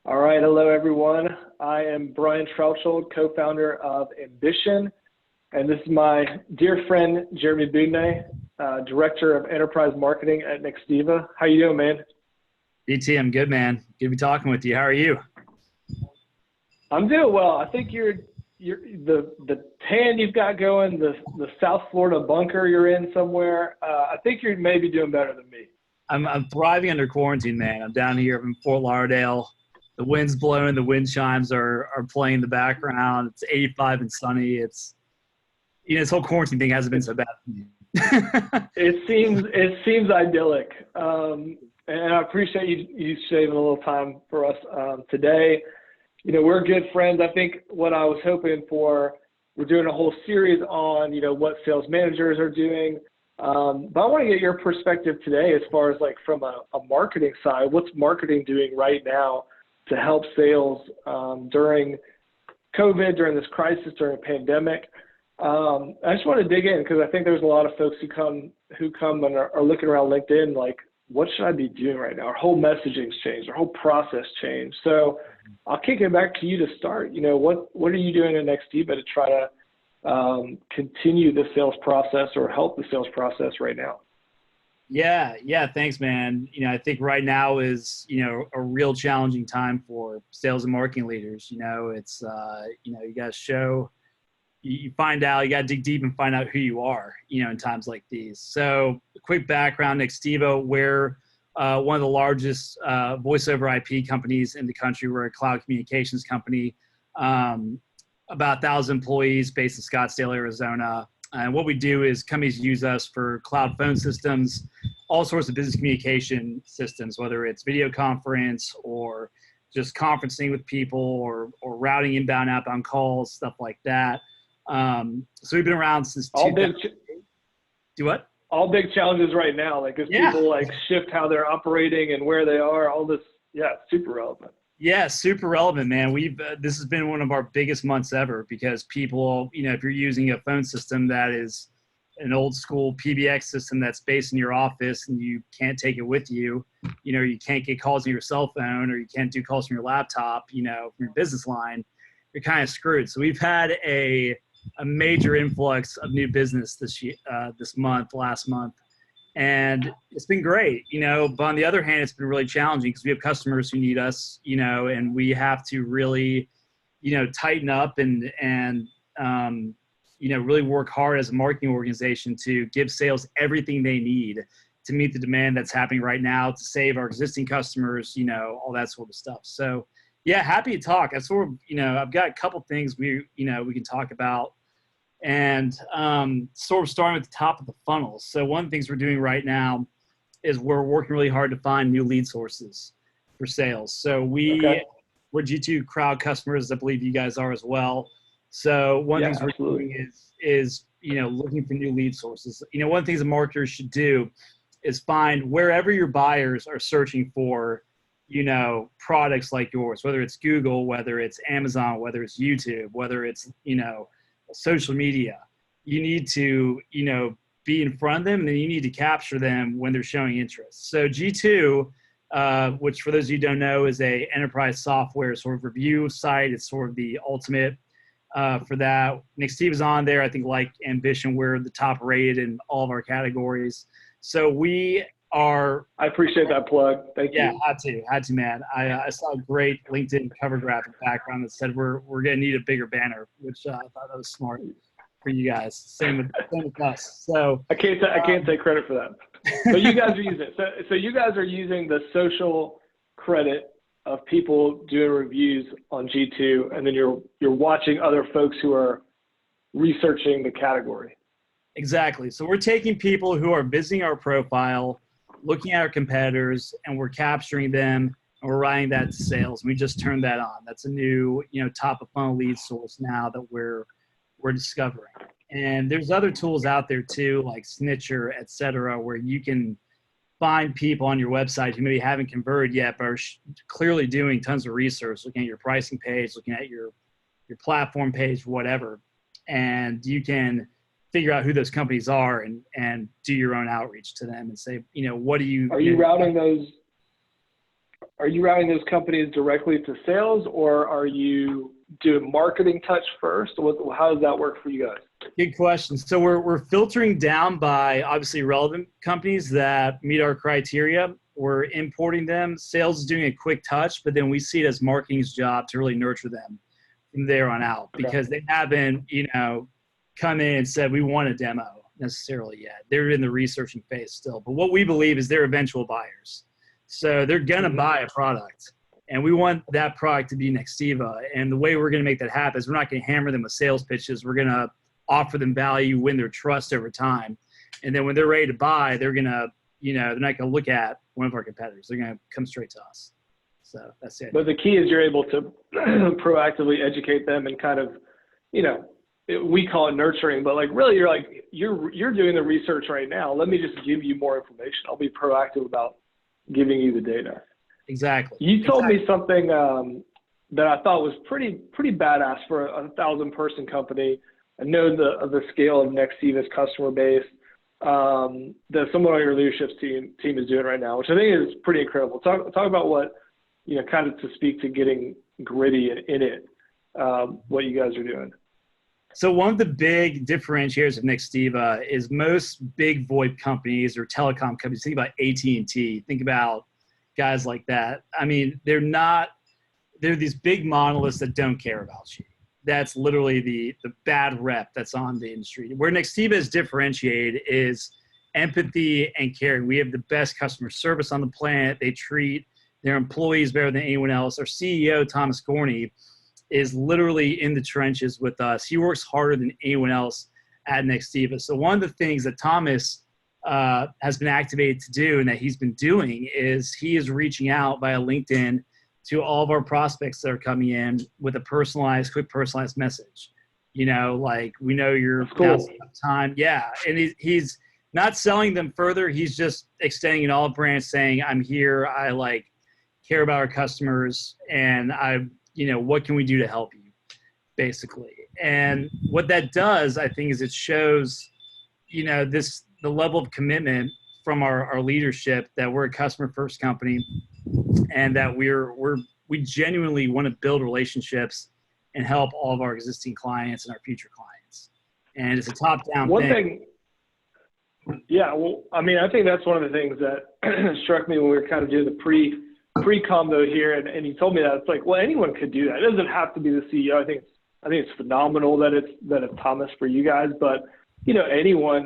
All right, hello everyone. I am Brian Trautschold, co-founder of Ambition, and this is my dear friend Jeremy Boudinet, Director of Enterprise Marketing at Nextiva. How you doing, man? DT, I'm good, man. Good to be talking with you. How are you? I'm doing well. I think you're the tan you've got going, the South Florida bunker you're in somewhere. I think you're maybe doing better than me. I'm thriving under quarantine, man. I'm down here in Fort Lauderdale. The wind's blowing, the wind chimes are playing in the background. It's 85 and sunny. This whole quarantine thing hasn't been so bad for me. It seems idyllic, and I appreciate you saving a little time for us today. We're good friends. I think what I was hoping for, we're doing a whole series on what sales managers are doing, but I want to get your perspective today as far as like from a marketing side. What's marketing doing right now to help sales during COVID, during this crisis, during a pandemic? I just want to dig in because I think there's a lot of folks who come and are looking around LinkedIn like, what should I be doing right now? Our whole messaging's changed, our whole process changed. So I'll kick it back to you to start. What are you doing at Nextiva to try to continue the sales process or help the sales process right now? Yeah. Thanks, man. I think right now is, a real challenging time for sales and marketing leaders. It's, you got to show, you find out, you got to dig deep and find out who you are, in times like these. So a quick background, Nextiva, we're one of the largest voice over IP companies in the country. We're a cloud communications company, about 1,000 employees based in Scottsdale, Arizona. And what we do is companies use us for cloud phone systems, all sorts of business communication systems, whether it's video conference or just conferencing with people or routing inbound, outbound calls, stuff like that. So we've been around since Do what? All big challenges right now. Like as people like shift how they're operating and where they are, all this, super relevant. Yeah, super relevant, man. This has been one of our biggest months ever because people, if you're using a phone system that is an old school PBX system that's based in your office and you can't take it with you, you can't get calls on your cell phone or you can't do calls from your laptop, from your business line, you're kind of screwed. So we've had a major influx of new business this month, last month. And it's been great, but on the other hand, it's been really challenging because we have customers who need us, and we have to really, tighten up and really work hard as a marketing organization to give sales everything they need to meet the demand that's happening right now, to save our existing customers, all that sort of stuff. So yeah, happy to talk. I sort of, I've got a couple things we can talk about. And sort of starting at the top of the funnel. So one of the things we're doing right now is we're working really hard to find new lead sources for sales. So we're G2 crowd customers. I believe you guys are as well. So one of the things we're doing is looking for new lead sources. One of the things that marketers should do is find wherever your buyers are searching for, products like yours, whether it's Google, whether it's Amazon, whether it's YouTube, whether it's, social media, you need to, be in front of them and then you need to capture them when they're showing interest. So G2, which for those of you who don't know is a enterprise software sort of review site. It's sort of the ultimate for that. Nextiva's on there. I think like Ambition, we're the top rated in all of our categories. So I appreciate that plug. Thank you. Yeah, had to, man. I saw a great LinkedIn cover graphic background that said we're going to need a bigger banner, which I thought that was smart for you guys. Same with us. So I can't take credit for that. But you guys are using it. So you guys are using the social credit of people doing reviews on G2, and then you're watching other folks who are researching the category. Exactly. So we're taking people who are visiting our profile, looking at our competitors, and we're capturing them and we're writing that to sales. We just turned that on. That's a new, top of funnel lead source now that we're discovering. And there's other tools out there too, like Snitcher, et cetera, where you can find people on your website who maybe haven't converted yet, but are clearly doing tons of research, looking at your pricing page, looking at your platform page, whatever. And you can figure out who those companies are and do your own outreach to them and say, what do you... Are you routing those are you routing those companies directly to sales, or are you doing marketing touch first? How does that work for you guys? Good question. So we're filtering down by obviously relevant companies that meet our criteria. We're importing them. Sales is doing a quick touch, but then we see it as marketing's job to really nurture them from there on out, because they haven't, come in and said we want a demo necessarily yet. They're in the researching phase still. But what we believe is they're eventual buyers. So they're going to buy a product, and we want that product to be Nextiva. And the way we're going to make that happen is we're not going to hammer them with sales pitches. We're going to offer them value, win their trust over time. And then when they're ready to buy, they're going to, they're not going to look at one of our competitors. They're going to come straight to us. So that's it. But the key is you're able to proactively educate them and kind of, we call it nurturing, but like really you're doing the research right now. Let me just give you more information. I'll be proactive about giving you the data. Exactly. You told me something that I thought was pretty badass for a 1,000-person company. I know the scale of Nextiva's customer base that some of your leadership team is doing right now, which I think is pretty incredible. Talk about what, kind of to speak to getting gritty in it, what you guys are doing. So one of the big differentiators of Nextiva is most big VoIP companies or telecom companies, think about AT&T, think about guys like that. I mean, they're these big monoliths that don't care about you. That's literally the bad rep that's on the industry. Where Nextiva is differentiated is empathy and caring. We have the best customer service on the planet. They treat their employees better than anyone else. Our CEO, Thomas Gorney, is literally in the trenches with us. He works harder than anyone else at Nextiva. So one of the things that Thomas has been activated to do and that he's been doing is he is reaching out via LinkedIn to all of our prospects that are coming in with a quick personalized message. Like, we know you're cool. Time. Yeah. And he's not selling them further. He's just extending an olive branch saying, I'm here. I care about our customers, and what can we do to help you, basically. And what that does, I think, is it shows, the level of commitment from our leadership that we're a customer first company, and that we genuinely want to build relationships and help all of our existing clients and our future clients. And it's a top down thing. Yeah. Well, I mean, I think that's one of the things that struck me when we were kind of doing the pre-combo here, and you told me that it's like, well, anyone could do that. It doesn't have to be the CEO. I think it's phenomenal that it's Thomas for you guys, but anyone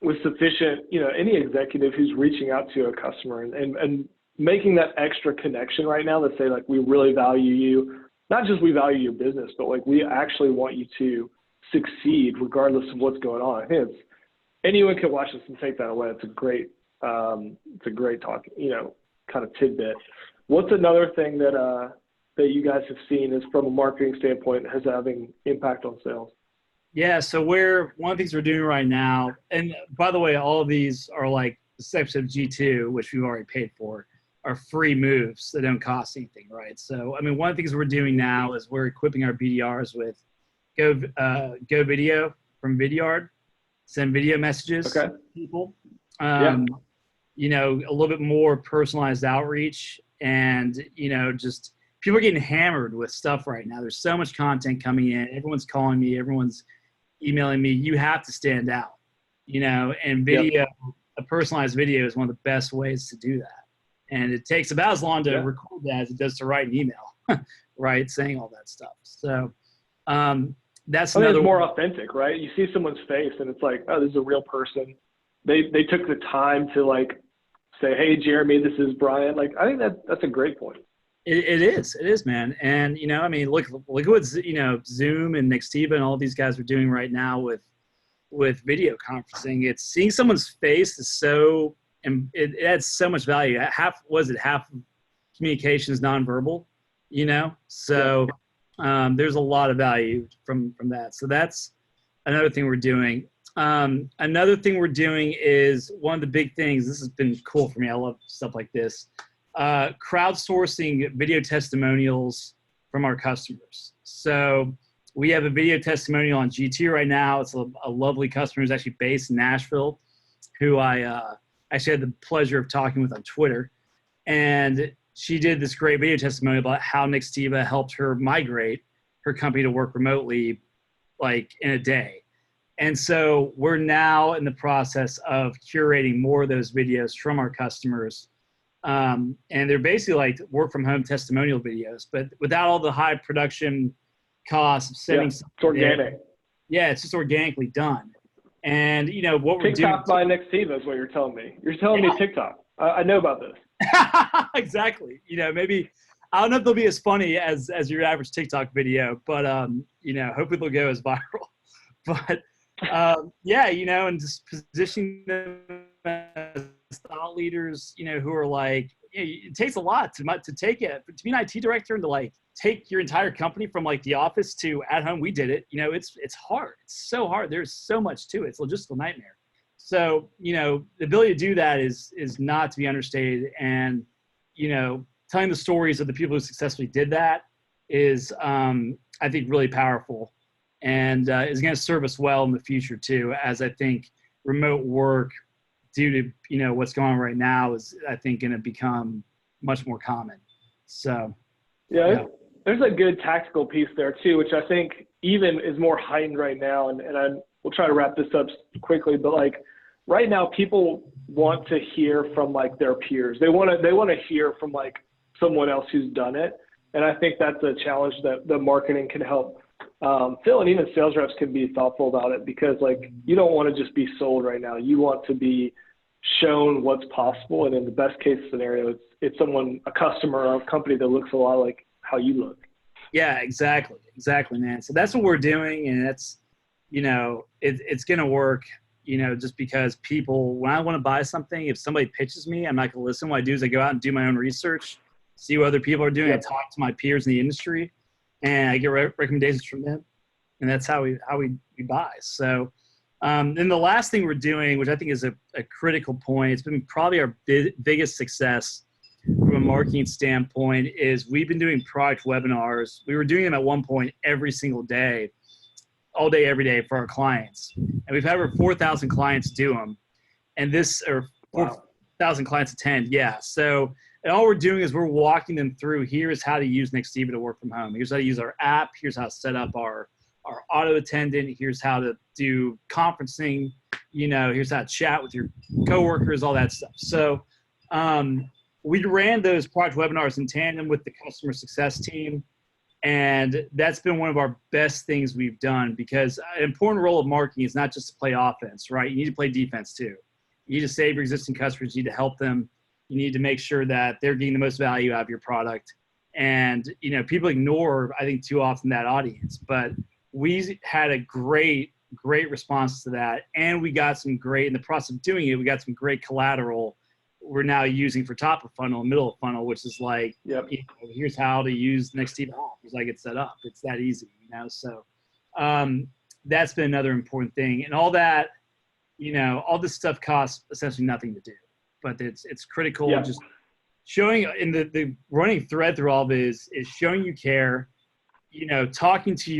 with sufficient, any executive who's reaching out to a customer and making that extra connection right now that say, like, we really value you, not just we value your business, but like we actually want you to succeed regardless of what's going on. I think anyone can watch this and take that away. It's a great talk, kind of tidbit. What's another thing that you guys have seen is from a marketing standpoint has having impact on sales? Yeah, so one of the things we're doing right now, and by the way, all of these are like the steps of G2, which we've already paid for, are free moves that don't cost anything, right? So, I mean, one of the things we're doing now is we're equipping our BDRs with Go Video from Vidyard, send video messages to people. A little bit more personalized outreach, and just people are getting hammered with stuff right now. There's so much content coming in. Everyone's calling me, everyone's emailing me. You have to stand out, and video, a personalized video is one of the best ways to do that. And it takes about as long to record that as it does to write an email, right? Saying all that stuff. So that's another it's more authentic, right? You see someone's face and it's like, oh, this is a real person. They took the time to say, hey, Jeremy, this is Brian. I think that's a great point. It is, man. And, I mean, look what, Zoom and Nextiva and all these guys are doing right now with video conferencing. It's seeing someone's face is so, and it adds so much value. Half of communication is nonverbal, So there's a lot of value from that. So that's another thing we're doing. Another thing we're doing is one of the big things. This has been cool for me. I love stuff like this. Crowdsourcing video testimonials from our customers. So we have a video testimonial on G2 right now. It's a lovely customer who's actually based in Nashville, who I actually had the pleasure of talking with on Twitter. And she did this great video testimonial about how Nextiva helped her migrate her company to work remotely like in a day. And so we're now in the process of curating more of those videos from our customers. And they're basically like work from home testimonial videos, but without all the high production costs of sending it's organic. Yeah, it's just organically done. And you know what we're doing. TikTok by Nextiva is what you're telling me. You're telling me TikTok. I know about this. Exactly. You know, maybe I don't know if they'll be as funny as your average TikTok video, but you know, hopefully they'll go as viral. But yeah, you know, and just positioning them as thought leaders, you know, who are like, you know, it takes a lot to take it to be an IT director and to like take your entire company from like the office to at home. We did it. You know, it's hard. It's so hard. There's so much to it. It's a logistical nightmare. So, you know, the ability to do that is not to be understated. And, you know, telling the stories of the people who successfully did that is, I think, really powerful, and is going to serve us well in the future too, as I think remote work, due to, you know, what's going on right now, is, I think, going to become much more common. So, yeah, there's a good tactical piece there too, which I think even is more heightened right now. And we'll try to wrap this up quickly, but like right now, people want to hear from like their peers. They want to hear from like someone else who's done it. And I think that's a challenge that the marketing can help fill, and even sales reps can be thoughtful about it, because like you don't want to just be sold right now. You want to be shown what's possible. And in the best case scenario, it's someone, a customer or a company that looks a lot like how you look. Yeah, exactly, man. So that's what we're doing, and that's, you know, it's going to work, you know, just because people, when I want to buy something, if somebody pitches me, I'm not going to listen. What I do is I go out and do my own research, see what other people are doing. I talk to my peers in the industry, and I get recommendations from them, and that's how we buy. So, then the last thing we're doing, which I think is a critical point, it's been probably our biggest success from a marketing standpoint, is we've been doing product webinars. We were doing them at one point every single day, all day, every day for our clients. And we've had over 4,000 clients do them. And or 4,000 clients attend. Yeah. So, and all we're doing is we're walking them through, here's how to use Nextiva to work from home. Here's how to use our app. Here's how to set up our auto attendant. Here's how to do conferencing. You know, here's how to chat with your coworkers, all that stuff. So, we ran those product webinars in tandem with the customer success team. And that's been one of our best things we've done, because an important role of marketing is not just to play offense, right? You need to play defense too. You need to save your existing customers. You need to help them. You need to make sure that they're getting the most value out of your product. And, you know, people ignore, I think, too often that audience. But we had a great response to that. And we got some great, in the process of doing it, we got some great collateral we're now using for top of funnel and middle of funnel, which is like, you know, here's how to use Nextiva app. Here's how to get set up. It's that easy, you know? So that's been another important thing. And all that, you know, all this stuff costs essentially nothing to do, but it's critical. Just showing, in the running thread through all of it is showing you care, you know, talking to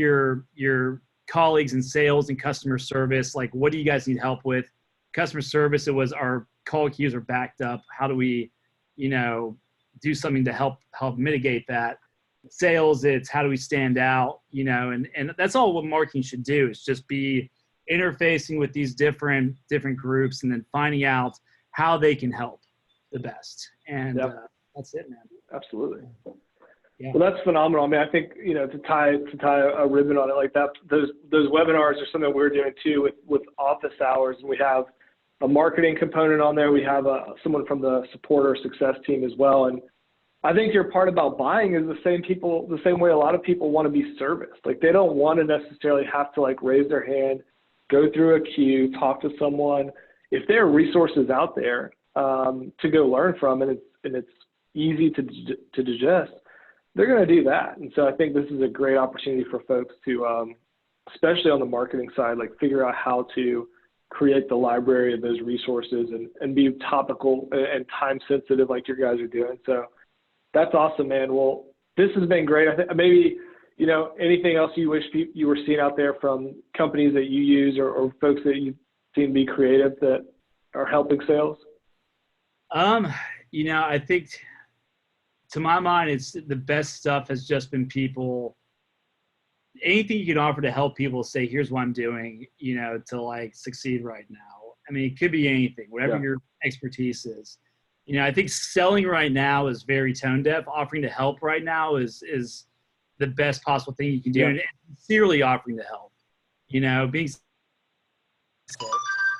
your colleagues in sales and customer service. Like, what do you guys need help with? Customer service, it was our call queues are backed up. How do we, you know, do something to help mitigate that? Sales, it's how do we stand out, you know, and that's all what marketing should do, is just be interfacing with these different groups and then finding out how they can help the best. And that's it, man. Absolutely. Yeah. Well, that's phenomenal. I mean, I think, you know, to tie a ribbon on it like that, those webinars are something we're doing too with office hours. And we have a marketing component on there. We have someone from the support or success team as well. And I think your part about buying is the same way a lot of people want to be serviced. Like, they don't want to necessarily have to like raise their hand, go through a queue, talk to someone. If there are resources out there to go learn from, and it's easy to digest, they're going to do that. And so I think this is a great opportunity for folks to, especially on the marketing side, like figure out how to create the library of those resources and be topical and time sensitive like your guys are doing. So that's awesome, man. Well, this has been great. I think maybe, you know, anything else you wish you were seeing out there from companies that you use or folks that you seem to be creative that are helping sales? You know, I think to my mind, it's the best stuff has just been people, anything you can offer to help people say, here's what I'm doing, you know, to like succeed right now. I mean, it could be anything, whatever your expertise is. You know, I think selling right now is very tone deaf. Offering to help right now is the best possible thing you can do, and sincerely offering to help. You know, being,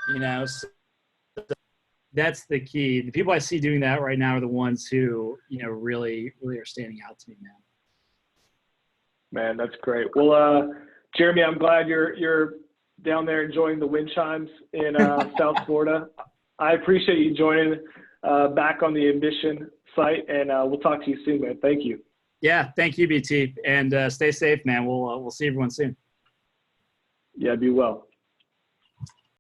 you know, so that's the key. The people I see doing that right now are the ones who, you know, really are standing out to me, man. Man, that's great. Well, Jeremy, I'm glad you're down there enjoying the wind chimes in South Florida. I appreciate you joining back on the Ambition site, and we'll talk to you soon, man. Thank you. Yeah, thank you, BT, and stay safe, man. We'll see everyone soon. Yeah, be well.